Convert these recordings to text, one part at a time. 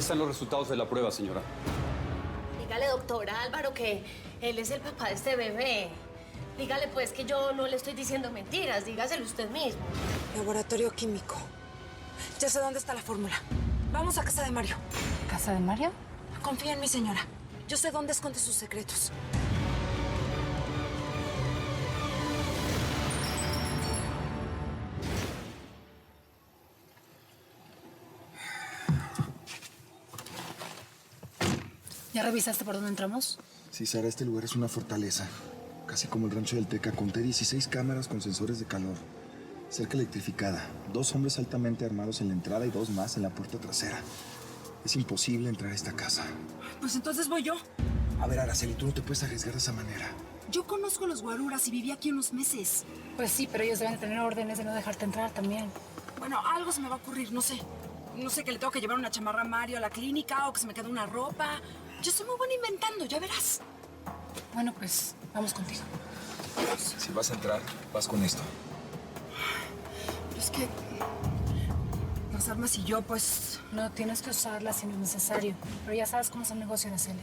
están los resultados de la prueba, señora? Dígale, doctora Álvaro, que él es el papá de este bebé. Dígale, pues, que yo no le estoy diciendo mentiras. Dígaselo usted mismo. Laboratorio químico. Ya sé dónde está la fórmula. Vamos a casa de Mario. ¿Casa de Mario? Confía en mí, señora. Yo sé dónde esconde sus secretos. ¿Ya revisaste por dónde entramos? Sí, Sara, este lugar es una fortaleza. Casi como el rancho del Teca. Conté 16 cámaras con sensores de calor. Cerca electrificada. 2 hombres altamente armados en la entrada y 2 más en la puerta trasera. Es imposible entrar a esta casa. Pues entonces voy yo. A ver, Araceli, tú no te puedes arriesgar de esa manera. Yo conozco a los guaruras y viví aquí unos meses. Pues sí, pero ellos deben tener órdenes de no dejarte entrar también. Bueno, algo se me va a ocurrir, no sé. No sé, que le tengo que llevar una chamarra a Mario a la clínica o que se me quede una ropa. Yo soy muy buena inventando, ya verás. Bueno, pues vamos contigo. Si vas a entrar, vas con esto. Es que las armas y yo, pues... No tienes que usarlas si no es necesario. Pero ya sabes cómo es el negocio de Araceli.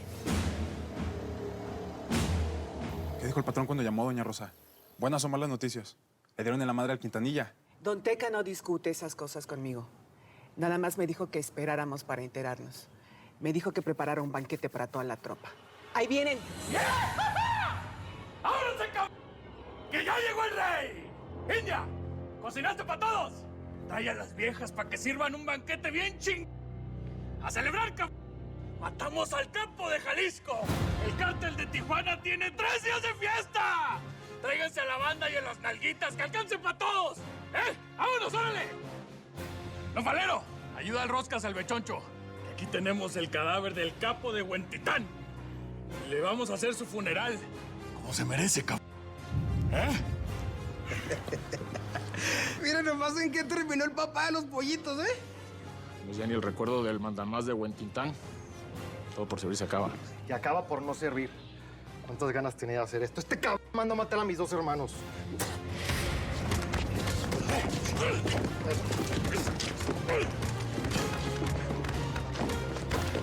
¿Qué dijo el patrón cuando llamó a doña Rosa? ¿Buenas o malas noticias? ¿Le dieron en la madre al Quintanilla? Don Teca no discute esas cosas conmigo. Nada más me dijo que esperáramos para enterarnos. Me dijo que preparara un banquete para toda la tropa. ¡Ahí vienen! ¡Ábranse, cabrón! ¡Que ya llegó el rey! ¡India! ¿Cocinaste para todos? Trae a las viejas para que sirvan un banquete bien ching... ¡A celebrar, cabrón! ¡Matamos al campo de Jalisco! ¡El cártel de Tijuana tiene 3 días de fiesta! ¡Tráiganse a la banda y a las nalguitas que alcancen para todos! ¡Vámonos, órale! ¡Don Valero! Ayuda al Roscas al Bechoncho. Aquí tenemos el cadáver del capo de Huentitán. Y le vamos a hacer su funeral como se merece, cabrón. Miren nomás en qué terminó el papá de los pollitos, ¿eh? No es ya ni el recuerdo del mandamás de Huentitán. Todo por servir se acaba. Y acaba por no servir. ¿Cuántas ganas tenía de hacer esto? Este cabrón manda a matar a mis 2 hermanos.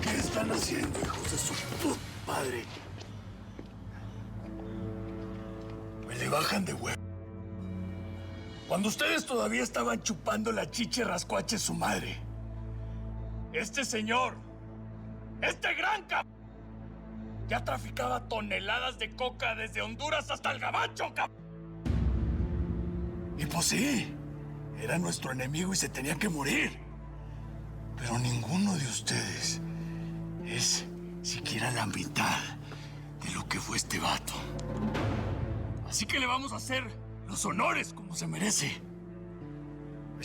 ¿Qué están haciendo, hijos de su puta madre? Me le bajan de huevo. Cuando ustedes todavía estaban chupando la chiche rascuache su madre. Este señor, este gran cabrón, ya traficaba toneladas de coca desde Honduras hasta el Gabacho, cabrón. Y pues sí, era nuestro enemigo y se tenía que morir. Pero ninguno de ustedes es siquiera la mitad de lo que fue este vato. Así que le vamos a hacer los honores como se merece.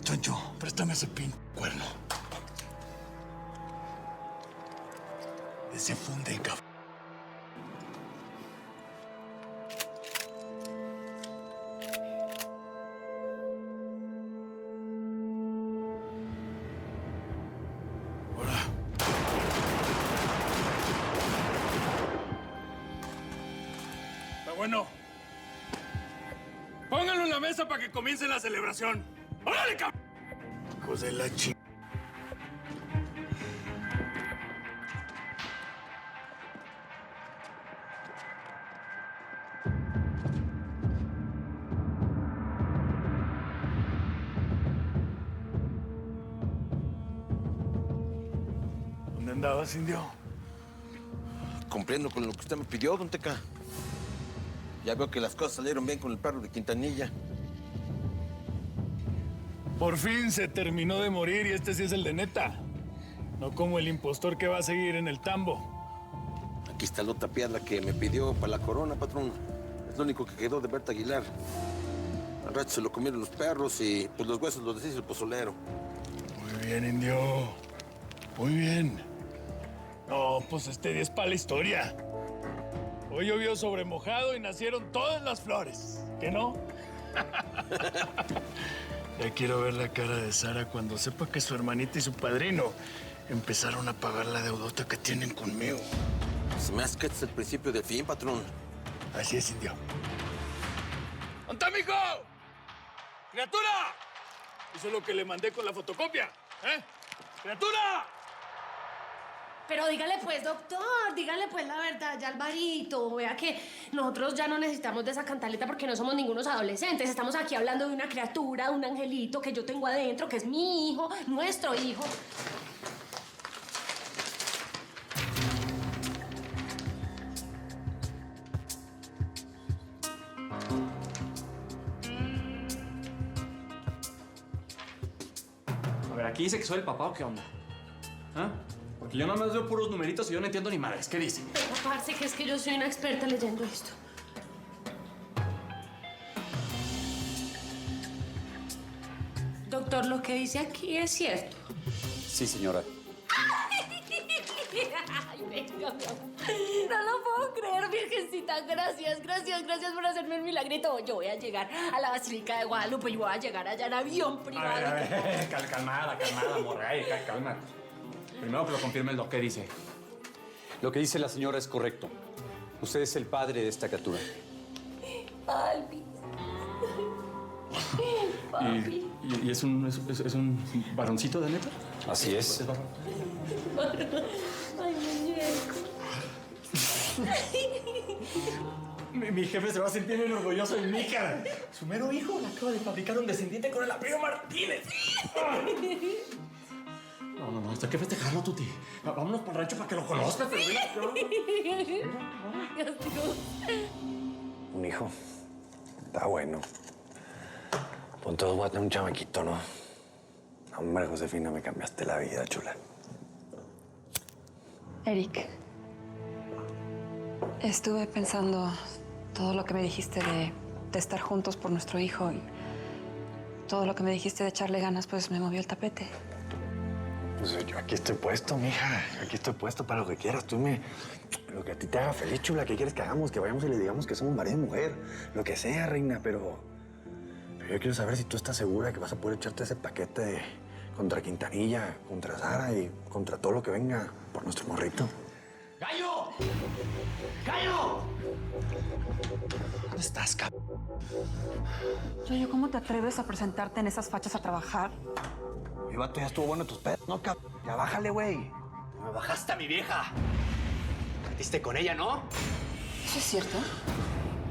Choncho, préstame ese pin cuerno. Ese funde, cabrón. Bueno, pónganlo en la mesa para que comience la celebración. ¡Órale, cabrón! Hijos de la ch... ¿Dónde andabas, indio? Cumpliendo con lo que usted me pidió, don Teca. Ya veo que las cosas salieron bien con el perro de Quintanilla. Por fin se terminó de morir y este sí es el de neta. No como el impostor que va a seguir en el tambo. Aquí está la otra piedra que me pidió para la corona, patrón. Es lo único que quedó de Berta Aguilar. Al rato se lo comieron los perros y pues los huesos los deshizo el pozolero. Muy bien, indio. Muy bien. No, pues este día es para la historia. Hoy llovió sobre mojado y nacieron todas las flores. ¿Qué no? Ya quiero ver la cara de Sara cuando sepa que su hermanita y su padrino empezaron a pagar la deudota que tienen conmigo. Se me hace que este es el principio del fin, patrón. Así es, indio. ¿Dónde está, mijo? ¡Criatura! Hizo lo que le mandé con la fotocopia, ¿eh? ¡Criatura! Pero dígale pues, doctor, dígale pues la verdad, ya Alvarito. Vea que nosotros ya no necesitamos de esa cantaleta porque no somos ningunos adolescentes. Estamos aquí hablando de una criatura, un angelito que yo tengo adentro, que es mi hijo, nuestro hijo. A ver, ¿aquí dice que soy el papá o qué onda? ¿Ah? Porque yo nada más veo puros numeritos y yo no entiendo ni madres. ¿Qué dice? Pero parce, que es que yo soy una experta leyendo esto. Doctor, lo que dice aquí es cierto. Sí, señora. Ay, venga, mi amor. No lo puedo creer, Virgencita. Gracias, gracias, gracias por hacerme el milagrito. Yo voy a llegar a la Basílica de Guadalupe y voy a llegar allá en avión privado. A ver, calmada, morra. Calma. Primero que lo confirme lo que dice. Lo que dice la señora es correcto. Usted es el padre de esta criatura. Albi. Papi. ¿Y es un varoncito de neta? Así es. ¿Es varón? Ay, muñeco. Mi jefe se va a sentir bien orgulloso de mí, cara. Su mero hijo le acaba de fabricar un descendiente con el apellido Martínez. No, esto hay que festejarlo, Tuti. Vámonos para el rancho para que lo conozcas. Un hijo. Está bueno. Con todo voy a tener un chamaquito, ¿no? Hombre, Josefina, me cambiaste la vida, chula. Eric, estuve pensando todo lo que me dijiste de estar juntos por nuestro hijo y todo lo que me dijiste de echarle ganas, pues me movió el tapete. Pues yo aquí estoy puesto, mija. Aquí estoy puesto para lo que quieras. Tú me... Lo que a ti te haga feliz, chula. ¿Qué quieres que hagamos? Que vayamos y le digamos que somos marido y mujer. Lo que sea, reina, pero yo quiero saber si tú estás segura que vas a poder echarte ese paquete contra Quintanilla, contra Sara y contra todo lo que venga por nuestro morrito. ¡Gallo! ¡Gallo! ¿Dónde estás, cabrón? Yoyo, ¿cómo te atreves a presentarte en esas fachas a trabajar? Mi vato, ya estuvo bueno tus pedos, ¿no, cabrón? Ya bájale, güey. Me bajaste a mi vieja. Metiste con ella, ¿no? ¿Eso es cierto?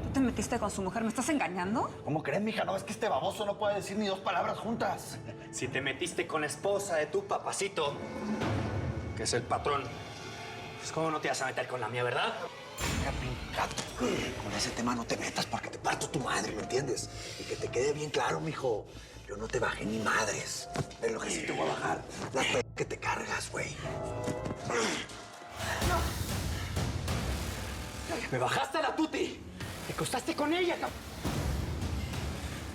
¿Tú te metiste con su mujer? ¿Me estás engañando? ¿Cómo crees, mija? No, es que este baboso no puede decir ni dos palabras juntas. Si te metiste con la esposa de tu papacito, que es el patrón, pues cómo no te vas a meter con la mía, ¿verdad? Con ese tema no te metas porque te parto tu madre, ¿me entiendes? Y que te quede bien claro, mijo. Yo no te bajé ni madres. Pero lo que sí te voy a bajar, las que te cargas, güey. Me bajaste a la Tuti. Te acostaste con ella, cabrón.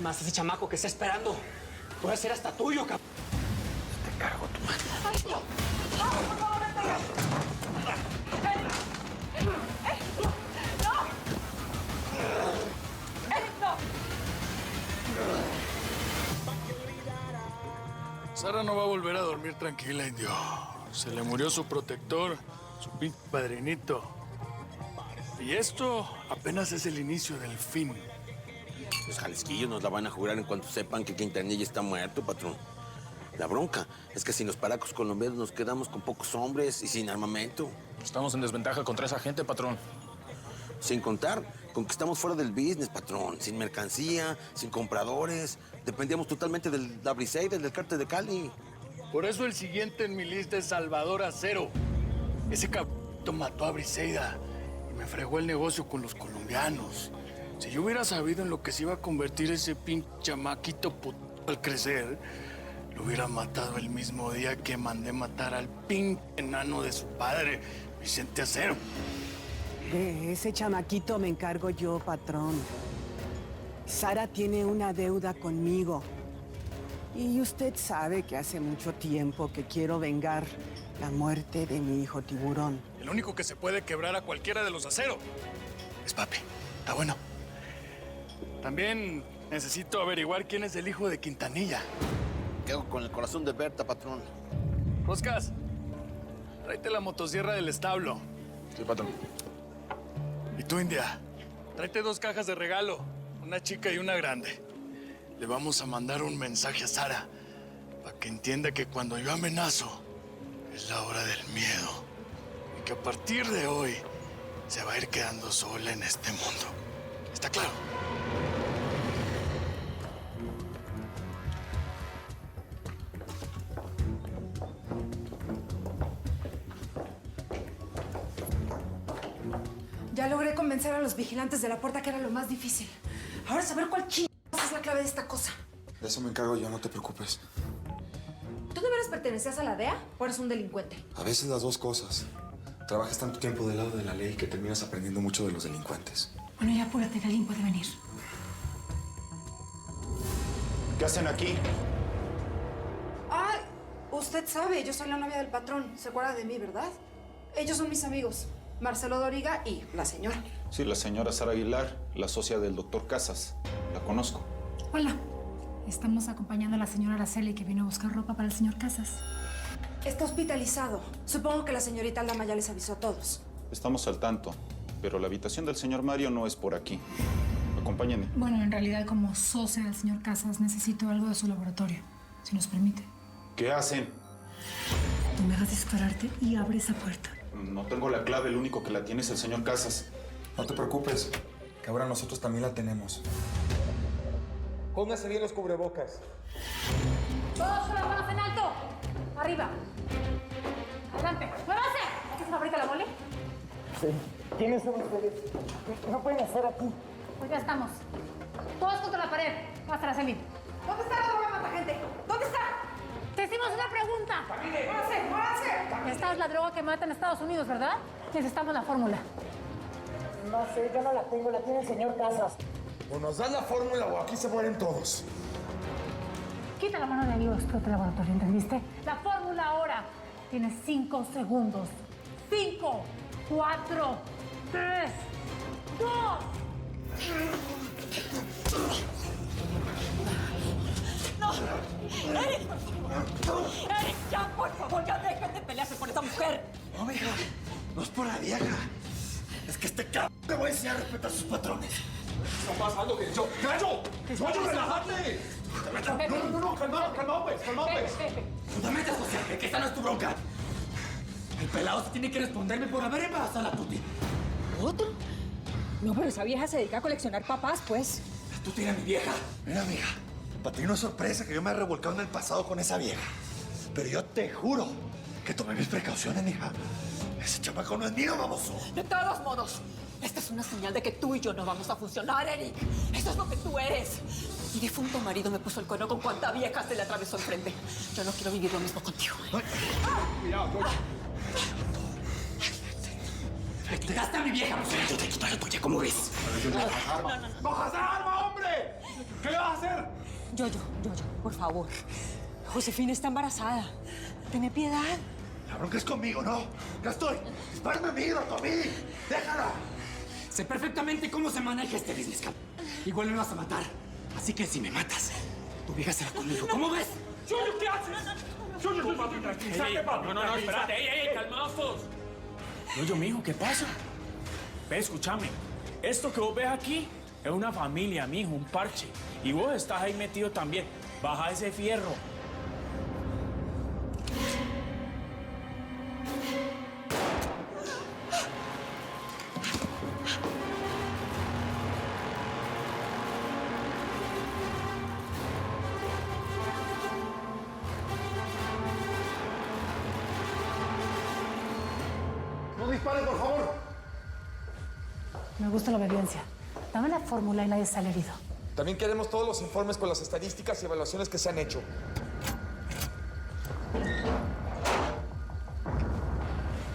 Más ese chamaco que está esperando puede ser hasta tuyo, cabrón. Te cargo tu madre. ¡Ay, no! ¡No, por favor, no pegas! Sara no va a volver a dormir tranquila, indio. Se le murió su protector, su pinche padrinito. Y esto apenas es el inicio del fin. Los jalisquillos nos la van a jurar en cuanto sepan que Quintanilla está muerto, patrón. La bronca es que sin los paracos colombianos nos quedamos con pocos hombres y sin armamento. Estamos en desventaja contra esa gente, patrón. Sin contar con que estamos fuera del business, patrón. Sin mercancía, sin compradores. Dependíamos totalmente del Briseida, del cártel de Cali. Por eso el siguiente en mi lista es Salvador Acero. Ese cabrón mató a Briseida y me fregó el negocio con los colombianos. Si yo hubiera sabido en lo que se iba a convertir ese pinche chamaquito al crecer, lo hubiera matado el mismo día que mandé matar al pinche enano de su padre, Vicente Acero. De ese chamaquito me encargo yo, patrón. Sara tiene una deuda conmigo. Y usted sabe que hace mucho tiempo que quiero vengar la muerte de mi hijo Tiburón. El único que se puede quebrar a cualquiera de los Acero es papi. Está bueno. También necesito averiguar quién es el hijo de Quintanilla. ¿Qué hago con el corazón de Berta, patrón? Roscas, tráete la motosierra del establo. Sí, patrón. Y tú, India, tráete 2 cajas de regalo, una chica y una grande. Le vamos a mandar un mensaje a Sara para que entienda que cuando yo amenazo es la hora del miedo. y que a partir de hoy se va a ir quedando sola en este mundo. ¿Está claro? Ya logré convencer a los vigilantes de la puerta que era lo más difícil. Ahora saber cuál chingados es la clave de esta cosa. De eso me encargo yo, no te preocupes. ¿Tú de veras pertenecías a la DEA o eres un delincuente? A veces las dos cosas. Trabajas tanto tiempo del lado de la ley que terminas aprendiendo mucho de los delincuentes. Bueno, ya apúrate, que alguien puede venir. ¿Qué hacen aquí? Ay, usted sabe, yo soy la novia del patrón. Se acuerda de mí, ¿verdad? Ellos son mis amigos, Marcelo Doriga y la señora. Sí, la señora Sara Aguilar, la socia del doctor Casas. La conozco. Hola. Estamos acompañando a la señora Araceli, que vino a buscar ropa para el señor Casas. Está hospitalizado. Supongo que la señorita Aldama ya les avisó a todos. Estamos al tanto, pero la habitación del señor Mario no es por aquí. Acompáñenme. Bueno, en realidad, como socia del señor Casas, necesito algo de su laboratorio, si nos permite. ¿Qué hacen? Tú me hagas dispararte y abre esa puerta. No tengo la clave, el único que la tiene es el señor Casas. No te preocupes, que ahora nosotros también la tenemos. Póngase bien los cubrebocas. Todos con las manos en alto. Arriba. Adelante. ¡Muévanse! ¿Aquí se fabrica la mole? Sí. ¿Quiénes son ustedes? No pueden estar aquí. Pues ya estamos. Todos contra la pared. Hasta la Araceli. ¿Dónde está la droga mata gente? ¿Dónde está? Te hicimos una pregunta. ¡Muévanse! ¡Muévanse! Esta es la droga que mata en Estados Unidos, ¿verdad? Necesitamos la fórmula. No sé, yo no la tengo, la tiene el señor Casas. O nos das la fórmula o aquí se mueren todos. Quita la mano de ahí o explota el laboratorio, ¿entendiste? La fórmula ahora. Tienes 5 segundos. 5, 4, 3, 2. ¡No! ¡Eric! ¡Eric, ya, por favor, ya dejen de pelearse por esa mujer! No, mija, no es por la vieja. Es que este cabrón te voy a enseñar a respetar sus patrones. Está pasando que yo... ¡Gallo! ¡Gallo, relájate! No, calmado, pues. No te metas, José, que esta no es tu bronca. El pelado se tiene que responderme por haber embarazado a la Tuti. ¿Otro? No, pero esa vieja se dedica a coleccionar papás, pues. La Tuti era mi vieja. Mira, amiga, para ti no es sorpresa que yo me haya revolcado en el pasado con esa vieja. Pero yo te juro que tomé mis precauciones, mija. Ese chamaco no es mío, baboso. De todos modos, esta es una señal de que tú y yo no vamos a funcionar, Eric. Eso es lo que tú eres. Mi difunto marido me puso el cuerno con cuanta vieja se le atravesó enfrente. Yo no quiero vivir lo mismo contigo. Cuidado, coño. Le quitaste a mi vieja, pues yo te quito la tuya, ¿cómo ves? ¡No hagas arma, hombre! ¿Qué le vas a hacer? Yo, por favor. Josefina está embarazada. Tenme piedad. La bronca es conmigo, ¿no? Ya estoy. Dispárame a mí, a mí. Déjala. Sé perfectamente cómo se maneja este business, cabrón. Igual me vas a matar. Así que si me matas, tu vieja será conmigo. ¿Cómo ves? ¡Chuyo, qué haces! ¡Chuyo, papi, tranquilízate, papi! No, espérate. ¡Ey, calmados todos! Yo, mijo, ¿qué pasa? Ve, escúchame. Esto que vos ves aquí es una familia, mijo, un parche. Y vos estás ahí metido también. Baja ese fierro. No disparen, por favor. Me gusta la obediencia. Dame la fórmula y nadie sale herido. También queremos todos los informes con las estadísticas y evaluaciones que se han hecho.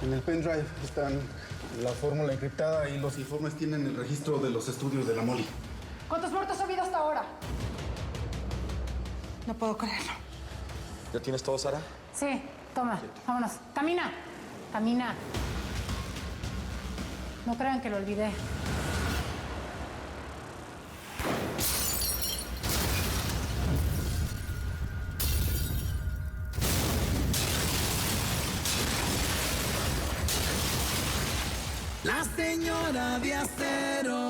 En el pendrive están la fórmula encriptada y los informes tienen el registro de los estudios de la Molly. ¿Cuántos muertos ha habido hasta ahora? No puedo creerlo. ¿Ya tienes todo, Sara? Sí, toma, vámonos. Camina, camina. No crean que lo olvidé. La señora de acero.